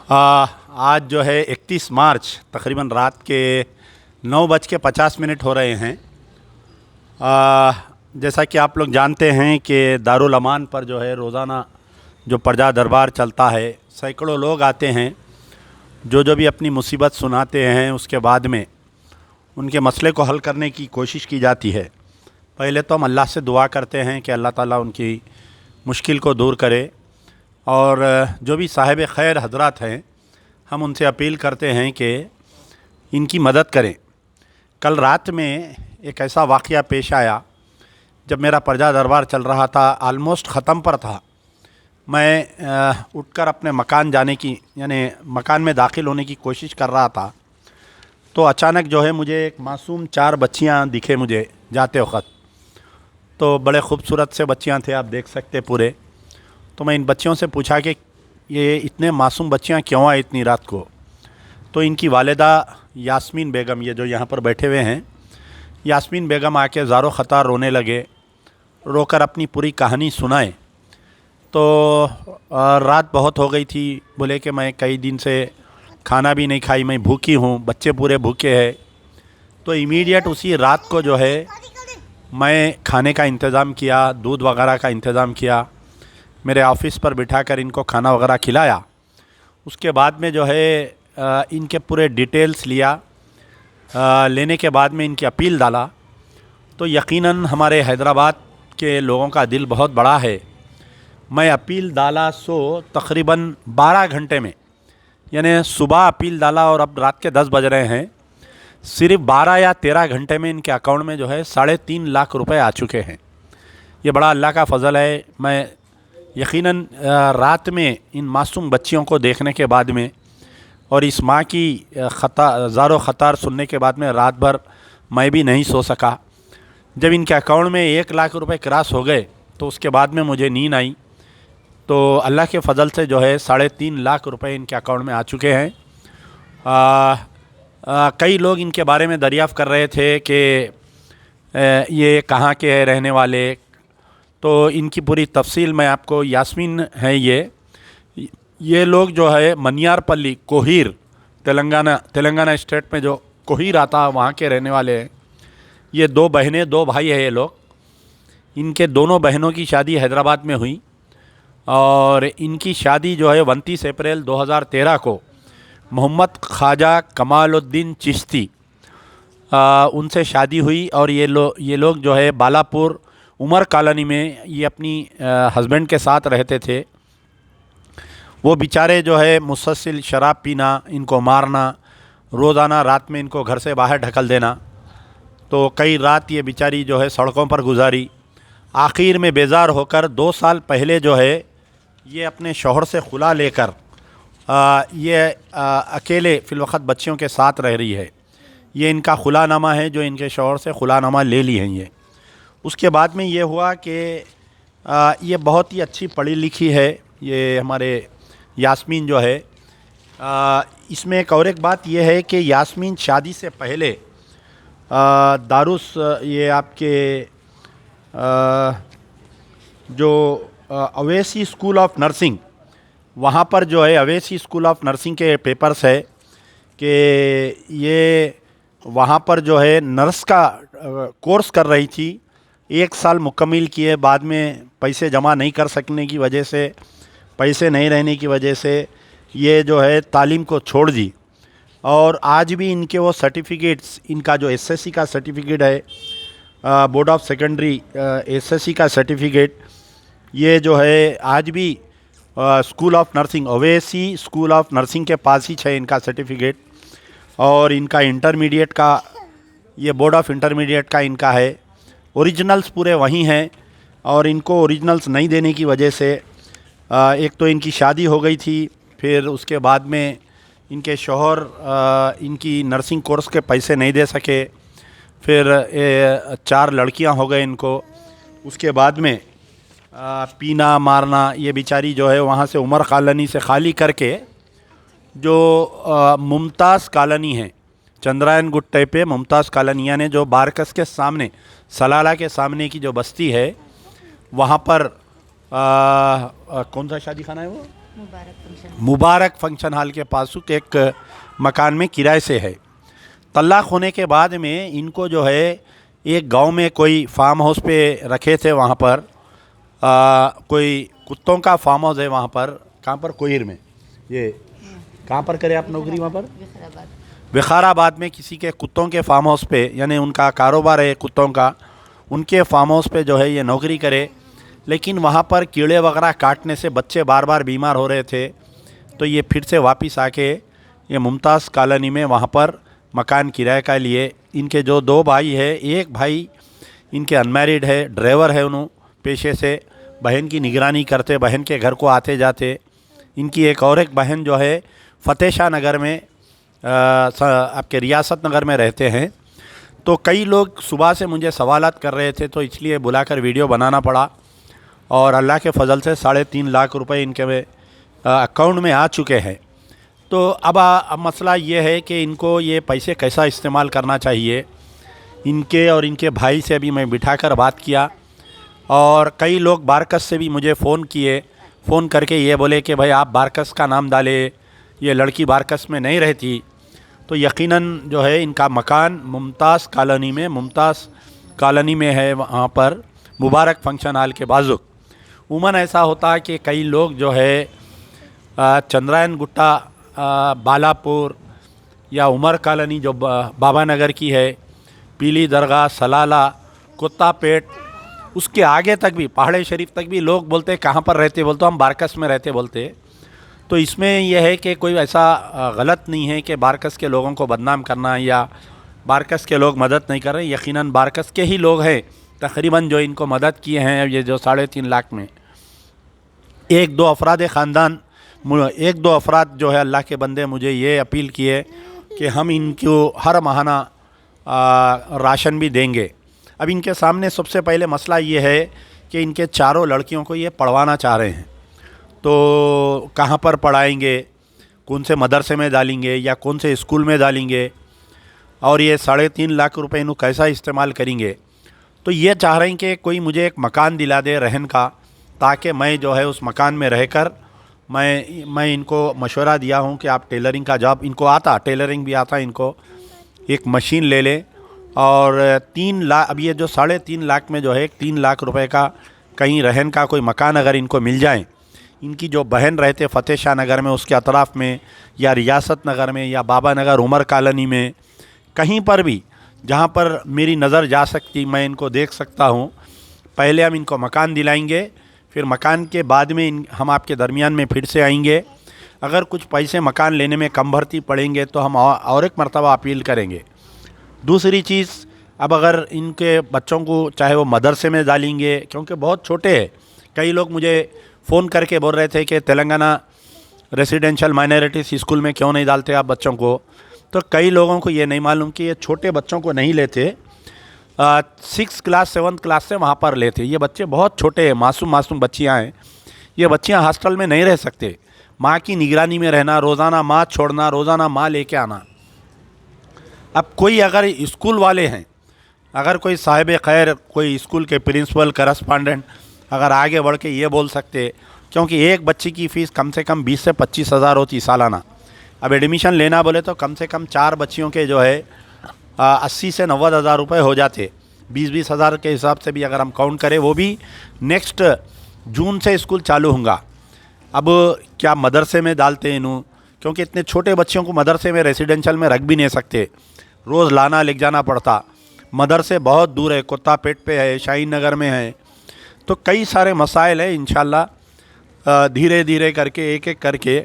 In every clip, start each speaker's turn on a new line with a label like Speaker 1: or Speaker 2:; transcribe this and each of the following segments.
Speaker 1: आज जो है 31 मार्च तकरीबन रात के 9:50 हो रहे हैं। जैसा कि आप लोग जानते हैं कि दारुल अमान पर जो है रोज़ाना जो प्रजा दरबार चलता है, सैकड़ों लोग आते हैं जो भी अपनी मुसीबत सुनाते हैं। उसके बाद में उनके मसले को हल करने की कोशिश की जाती है। पहले तो हम अल्लाह से दुआ करते हैं कि अल्लाह ताला उनकी मुश्किल को दूर करे, और जो भी साहिब खैर हजरात हैं हम उनसे अपील करते हैं कि इनकी मदद करें। कल रात में एक ऐसा वाक़या पेश आया, जब मेरा प्रजा दरबार चल रहा था, आलमोस्ट ख़त्म पर था। मैं उठकर अपने मकान जाने की यानी मकान में दाखिल होने की कोशिश कर रहा था, तो अचानक जो है मुझे एक मासूम 4 बच्चियाँ दिखे मुझे जाते वक़्त। तो बड़े खूबसूरत से बच्चियाँ थे, आप देख सकते पूरे। तो मैं इन बच्चियों से पूछा कि ये इतने मासूम बच्चियाँ क्यों आए इतनी रात को। तो इनकी वालिदा यास्मीन बेगम, ये जो यहाँ पर बैठे हुए हैं, यास्मीन बेगम आके ज़ारो ख़तार रोने लगे, रोकर अपनी पूरी कहानी सुनाए। तो रात बहुत हो गई थी, बोले कि मैं कई दिन से खाना भी नहीं खाई, मैं भूखी हूँ, बच्चे पूरे भूखे हैं। तो इमीडिएट उसी रात को जो है मैं खाने का इंतज़ाम किया, दूध वगैरह का इंतज़ाम किया, मेरे ऑफ़िस पर बिठाकर इनको खाना वगैरह खिलाया। उसके बाद में जो है इनके पूरे डिटेल्स लिया। लेने के बाद में इनकी अपील डाला, तो यकीनन हमारे हैदराबाद के लोगों का दिल बहुत बड़ा है। मैं अपील डाला सो तकरीबन 12 घंटे में, यानी सुबह अपील डाला और अब रात के 10 बज रहे हैं, सिर्फ 12 या 13 घंटे में इनके अकाउंट में जो है 3.5 लाख रुपए आ चुके हैं। ये बड़ा अल्लाह का फ़ज़ल है। मैं यकीनन रात में इन मासूम बच्चियों को देखने के बाद में और इस माँ की ज़ारो ख़तार सुनने के बाद में रात भर मैं भी नहीं सो सका। जब इनके अकाउंट में 1 लाख रुपए क्रॉस हो गए तो उसके बाद में मुझे नींद आई। तो अल्लाह के फ़ज़ल से जो है 3.5 लाख रुपए इनके अकाउंट में आ चुके हैं। कई लोग इनके बारे में दरियाफ़्त कर रहे थे कि ये कहाँ के हैं रहने वाले। तो इनकी पूरी तफसील मैं आपको, यास्मीन है ये लोग जो है मनियारपल्ली कोहीर, तेलंगाना स्टेट में जो कोहीर आता है वहाँ के रहने वाले हैं। ये 2 बहनें 2 भाई हैं ये लोग। इनके दोनों बहनों की शादी हैदराबाद में हुई, और इनकी शादी जो है 29 अप्रैल 2013 को मोहम्मद ख्वाजा कमालुद्दीन चिश्ती उनसे शादी हुई। और ये लोग जो है बालापुर उमर कॉलोनी में ये अपनी हस्बैंड के साथ रहते थे। वो बेचारे जो है मुसलसल शराब पीना, इनको मारना, रोज़ाना रात में इनको घर से बाहर ढकल देना। तो कई रात ये बेचारी जो है सड़कों पर गुजारी। आखिर में बेजार होकर 2 साल पहले जो है ये अपने शौहर से खुला लेकर ये अकेले फ़िलवक़्त बच्चियों के साथ रह रही है। ये इनका खुलानामा है जो इनके शौहर से खुलानामा ले ली है ये। उसके बाद में ये हुआ कि ये बहुत ही अच्छी पढ़ी लिखी है ये हमारे यास्मीन जो है। इसमें एक और एक बात ये है कि यास्मीन शादी से पहले दारुस ये आपके जो अवैसी स्कूल ऑफ नर्सिंग, वहाँ पर जो है अवैसी स्कूल ऑफ नर्सिंग के पेपर्स है कि ये वहाँ पर जो है नर्स का कोर्स कर रही थी। 1 साल मुकम्मल किए, बाद में पैसे जमा नहीं कर सकने की वजह से, पैसे नहीं रहने की वजह से ये जो है तालीम को छोड़ दी। और आज भी इनके वो सर्टिफिकेट्स, इनका जो एसएससी का सर्टिफिकेट है, बोर्ड ऑफ सेकेंडरी एसएससी का सर्टिफिकेट, ये जो है आज भी school of nursing, Owaisi school of nursing के पास ही है इनका सर्टिफिकेट। और इनका इंटरमीडिएट का, ये बोर्ड ऑफ इंटरमीडिएट का इनका है। ओरिजिनल्स पूरे वहीं हैं, और इनको ओरिजिनल्स नहीं देने की वजह से एक तो इनकी शादी हो गई थी, फिर उसके बाद में इनके शौहर इनकी नर्सिंग कोर्स के पैसे नहीं दे सके, फिर 4 लड़कियां हो गए इनको। उसके बाद में पीना मारना, ये बेचारी जो है वहाँ से उमर कॉलोनी से खाली करके जो मुमताज़ कॉलोनी है, चंद्रायन गुट्टे पे मुमताज़ कॉलोनी, यानी जो बारकस के सामने, सलाला के सामने की जो बस्ती है, वहाँ पर कौन सा शादी खाना है वो, मुबारक फंक्शन हॉल के पास एक मकान में किराए से है। तलाक होने के बाद में इनको जो है एक गांव में कोई फार्म हाउस पे रखे थे। वहाँ पर कोई कुत्तों का फार्म हाउस है वहाँ पर। कहाँ पर? कोहिर में। ये कहाँ पर करे आप नौकरी? वहाँ पर विखाराबाद में किसी के कुत्तों के फार्म हाउस पे, यानी उनका कारोबार है कुत्तों का, उनके फार्म हाउस पे जो है ये नौकरी करे। लेकिन वहाँ पर कीड़े वगैरह काटने से बच्चे बार बार बीमार हो रहे थे, तो ये फिर से वापस आके ये मुमताज़ कॉलोनी में वहाँ पर मकान किराए का लिए। इनके जो दो भाई है, एक भाई इनके अनमैरिड है, ड्राइवर है उन्होंने पेशे से, बहन की निगरानी करते, बहन के घर को आते जाते। इनकी एक और एक बहन जो है फ़तेह शाह नगर में आपके रियासत नगर में रहते हैं। तो कई लोग सुबह से मुझे सवालात कर रहे थे, तो इसलिए बुलाकर वीडियो बनाना पड़ा। और अल्लाह के फ़ज़ल से 3.5 लाख रुपए इनके अकाउंट में आ चुके हैं। तो अब मसला ये है कि इनको ये पैसे कैसा इस्तेमाल करना चाहिए। इनके और इनके भाई से भी मैं बिठाकर बात किया, और कई लोग बारकस से भी मुझे फ़ोन किए। फ़ोन करके ये बोले कि भाई आप बारकस का नाम डालें, ये लड़की बारकस में नहीं रहती। तो यकीनन जो है इनका मकान मुमताज़ कॉलोनी में है, वहाँ पर मुबारक फंक्शन हॉल के बाजू। उमन ऐसा होता है कि कई लोग जो है चंद्रायन गुट्टा, बालापुर या उमर कॉलोनी जो बाबा नगर की है, पीली दरगाह, सलाला, कुत्तापेट, उसके आगे तक भी पहाड़े शरीफ तक भी लोग बोलते कहाँ पर रहते, बोलते हम बारकस में रहते बोलते। तो इसमें यह है कि कोई ऐसा गलत नहीं है कि बारकस के लोगों को बदनाम करना या बारकस के लोग मदद नहीं कर रहे। यकीनन बारकस के ही लोग हैं तकरीबन जो इनको मदद किए हैं। ये जो 3.5 लाख में एक दो अफराद जो है अल्लाह के बंदे मुझे ये अपील किए कि हम इनको हर माहाना राशन भी देंगे। अब इनके सामने सबसे पहले मसला ये है कि इनके चारों लड़कियों को ये पढ़वाना चाह रहे हैं। तो कहाँ पर पढ़ाएंगे, कौन से मदरसे में डालेंगे या कौन से स्कूल में डालेंगे, और ये 3.5 लाख रुपए इन्हों कैसा इस्तेमाल करेंगे। तो ये चाह रहे हैं कि कोई मुझे एक मकान दिला दे रहन का, ताकि मैं जो है उस मकान में रहकर मैं इनको मशवरा दिया हूँ कि आप टेलरिंग का जॉब, इनको आता, टेलरिंग भी आता, इनको एक मशीन ले लें। और 3 लाख, अब ये जो 3.5 लाख में जो है 3 लाख रुपए का कहीं रहन का कोई मकान अगर इनको मिल जाए, इनकी जो बहन रहते फ़तेह शाह नगर में, उसके अतराफ़ में, या रियासत नगर में, या बाबा नगर उमर कॉलोनी में, कहीं पर भी जहाँ पर मेरी नज़र जा सकती, मैं इनको देख सकता हूँ। पहले हम इनको मकान दिलाएंगे, फिर मकान के बाद में हम आपके दरमियान में फिर से आएंगे। अगर कुछ पैसे मकान लेने में कम भर्ती पड़ेंगे तो हम और एक मरतबा अपील करेंगे। दूसरी चीज़, अब अगर इनके बच्चों को चाहे वो मदरसे में डालेंगे, क्योंकि बहुत छोटे हैं। कई लोग मुझे फ़ोन करके बोल रहे थे कि तेलंगाना रेसिडेंशियल माइनॉरिटीज़ स्कूल में क्यों नहीं डालते आप बच्चों को। तो कई लोगों को ये नहीं मालूम कि ये छोटे बच्चों को नहीं लेते, 6 क्लास 7 क्लास से वहाँ पर लेते। ये बच्चे बहुत छोटे हैं, मासूम बच्चियाँ हैं। ये बच्चियाँ हॉस्टल में नहीं रह सकते, माँ की निगरानी में रहना, रोज़ाना माँ छोड़ना, रोज़ाना माँ लेके आना। अब कोई अगर स्कूल वाले हैं, अगर कोई साहिब खैर, कोई स्कूल के प्रिंसिपल, करस्पॉन्डेंट अगर आगे बढ़ के ये बोल सकते, क्योंकि एक बच्ची की फ़ीस कम से कम 20 से 25 हज़ार होती सालाना। अब एडमिशन लेना बोले तो कम से कम 4 बच्चियों के जो है 80 से 90 हज़ार रुपये हो जाते। 20-20 हज़ार के हिसाब से भी अगर हम काउंट करें, वो भी नेक्स्ट जून से स्कूल चालू होगा। अब क्या मदरसे में डालते हैं इन्हों, क्योंकि इतने छोटे बच्चों को मदरसे में रेसिडेंशियल में रख भी नहीं सकते, रोज़ लाना ले जाना पड़ता। मदरसे बहुत दूर है, कुत्तापेट पे है, शाहीन नगर में है। तो कई सारे मसाइल हैं। इंशाल्लाह धीरे धीरे करके, एक एक करके,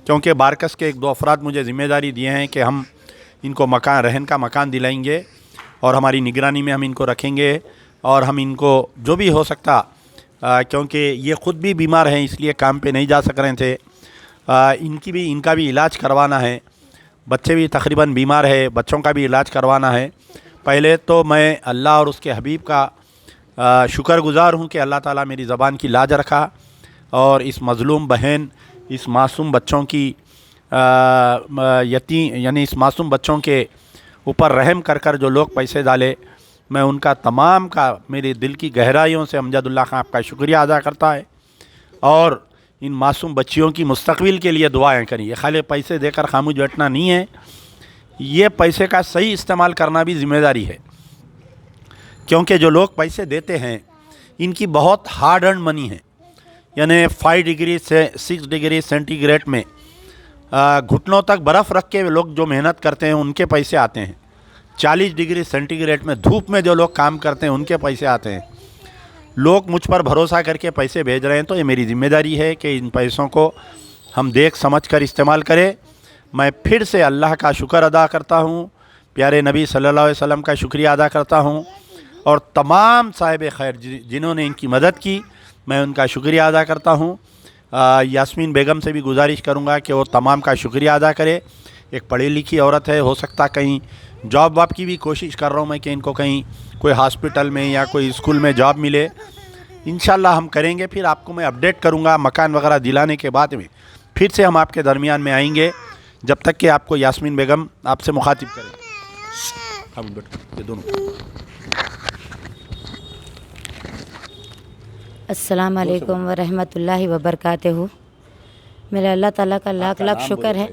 Speaker 1: क्योंकि बारकस के 1-2 अफराद मुझे ज़िम्मेदारी दिए हैं कि हम इनको मकान, रहन का मकान दिलाएंगे और हमारी निगरानी में हम इनको रखेंगे, और हम इनको जो भी हो सकता, क्योंकि ये ख़ुद भी बीमार हैं इसलिए काम पे नहीं जा सक रहे थे, इनका भी इलाज करवाना है। बच्चे भी तकरीबन बीमार है, बच्चों का भी इलाज करवाना है। पहले तो मैं अल्लाह और उसके हबीब का शुक्रगुज़ार हूँ कि अल्लाह ताला मेरी ज़बान की लाज रखा, और इस मज़लूम बहन, इस मासूम बच्चों की यानी इस मासूम बच्चों के ऊपर रहम कर जो लोग पैसे डाले, मैं उनका तमाम का मेरे दिल की गहराइयों से अमजदुल्ला खां आपका शुक्रिया अदा करता है। और इन मासूम बच्चियों की मुस्तकबिल के लिए दुआएं करें। ये खाली पैसे देकर खामोश बैठना नहीं है, ये पैसे का सही इस्तेमाल करना भी ज़िम्मेदारी है। क्योंकि जो लोग पैसे देते हैं इनकी बहुत हार्ड अर्न मनी है, यानी 5 डिग्री से 6 डिग्री सेंटीग्रेड में घुटनों तक बर्फ़ रख के लोग जो मेहनत करते हैं उनके पैसे आते हैं। 40 डिग्री सेंटीग्रेड में धूप में जो लोग काम करते हैं उनके पैसे आते हैं। लोग मुझ पर भरोसा करके पैसे भेज रहे हैं, तो ये मेरी ज़िम्मेदारी है कि इन पैसों को हम देख समझ कर इस्तेमाल करें। मैं फिर से अल्लाह का शुक्र अदा करता हूँ, प्यारे नबी सल्लल्लाहु अलैहि वसल्लम का शुक्रिया अदा करता हूँ, और तमाम साहिब खैर जिन्होंने इनकी मदद की मैं उनका शुक्रिया अदा करता हूँ। यास्मीन बेगम से भी गुजारिश करूँगा कि वो तमाम का शुक्रिया अदा करे। एक पढ़ी लिखी औरत है, हो सकता कहीं जॉब वाब की भी कोशिश कर रहा हूँ मैं कि इनको कहीं कोई हॉस्पिटल में या कोई स्कूल में जॉब मिले। इंशाल्लाह हम करेंगे, फिर आपको मैं अपडेट करूँगा मकान वगैरह दिलाने के बाद में फिर से हम आपके दरमियान में आएंगे, जब तक कि आपको यास्मीन बेगम आपसे मुखातिब करें। हम ये दोनों
Speaker 2: अस्सलाम वालेकुम व रहमतुल्लाहि व बरकातहू। मेरा अल्लाह ताला का लाख लाख शुक्र है।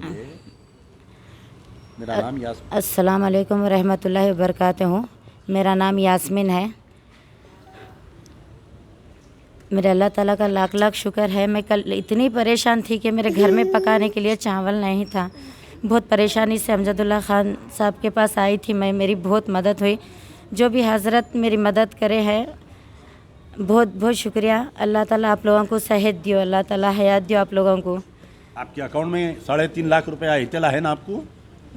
Speaker 1: मेरा नाम यास्मीन।
Speaker 2: अस्सलाम वालेकुम व रहमतुल्लाहि व बरकातहू। मेरा नाम यास्मीन है। मेरे अल्लाह ताला का लाख लाख शुक्र है। मैं कल इतनी परेशान थी कि मेरे घर में पकाने के लिए चावल नहीं था। बहुत परेशानी से अमजदुल्ला ख़ान साहब के पास आई थी मैं, मेरी बहुत मदद हुई। जो भी हज़रत मेरी मदद करे है बहुत बहुत शुक्रिया। अल्लाह ताला आप लोगों को सेहत दियो, अल्लाह ताला हयात दियो आप लोगों को।
Speaker 1: आपके अकाउंट में 3.5 लाख रुपया इतला है ना आपको?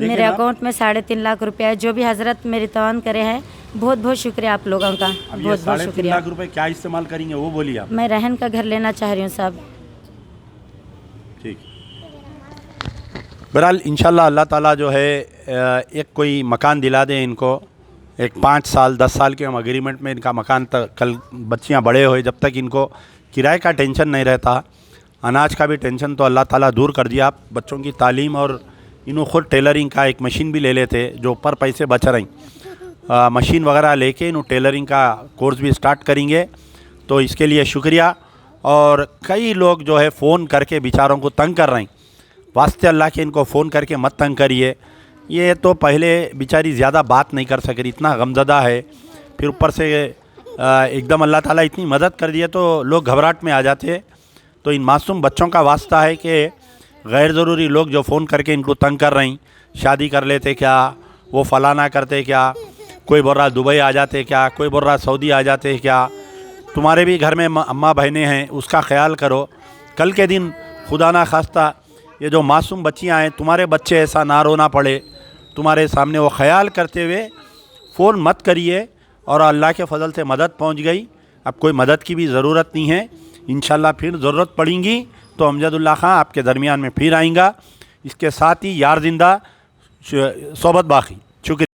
Speaker 2: मेरे अकाउंट में 3.5 लाख रुपया है। जो भी हज़रत मेरी तवान करे है बहुत बहुत शुक्रिया आप लोगों का, बहुत बहुत शुक्रिया।
Speaker 1: 3.5 लाख रुपए क्या इस्तेमाल करेंगे वो बोलिए आप।
Speaker 2: मैं रहन का घर लेना चाह रही हूँ साहब।
Speaker 1: ठीक। बहरहाल इंशाल्लाह अल्लाह ताला जो है एक कोई मकान दिला दे इनको। एक 5 साल 10 साल के हम एग्रीमेंट में इनका मकान तक, कल बच्चियाँ बड़े हुए जब तक इनको किराए का टेंशन नहीं रहता, अनाज का भी टेंशन तो अल्लाह ताला दूर कर दिया। आप बच्चों की तालीम और इन्हों खुद टेलरिंग का एक मशीन भी ले लेते जो ऊपर पैसे बच रही, मशीन वगैरह लेके इन्हों टेलरिंग का कोर्स भी स्टार्ट करेंगे, तो इसके लिए शुक्रिया। और कई लोग जो है फ़ोन करके बेचारों को तंग कर रहे हैं, वास्ते अल्लाह के इनको फ़ोन करके मत तंग करिए। ये तो पहले बेचारी ज़्यादा बात नहीं कर सक रही, इतना गमज़दा है, फिर ऊपर से एकदम अल्लाह ताला इतनी मदद कर दिए तो लोग घबराहट में आ जाते। तो इन मासूम बच्चों का वास्ता है कि गैर ज़रूरी लोग जो फ़ोन करके इनको तंग कर रही, शादी कर लेते क्या, वो फलाना करते क्या, कोई बोल रहा दुबई आ जाते क्या, कोई बोल रहा सऊदी आ जाते क्या। तुम्हारे भी घर में अम्मा बहनें हैं, उसका ख्याल करो। कल के दिन खुदा ना खास्ता ये जो मासूम बच्चियां हैं, तुम्हारे बच्चे ऐसा ना रोना पड़े, तुम्हारे सामने वो ख्याल करते हुए फ़ोन मत करिए। और अल्लाह के फ़ज़ल से मदद पहुंच गई, अब कोई मदद की भी ज़रूरत नहीं है। इंशाल्लाह फिर ज़रूरत पड़ेगी तो अमजदुल्ला ख़ान आपके दरमियान में फिर आएगा। इसके साथ ही यार जिंदा सोबत बाकी। शुक्रिया।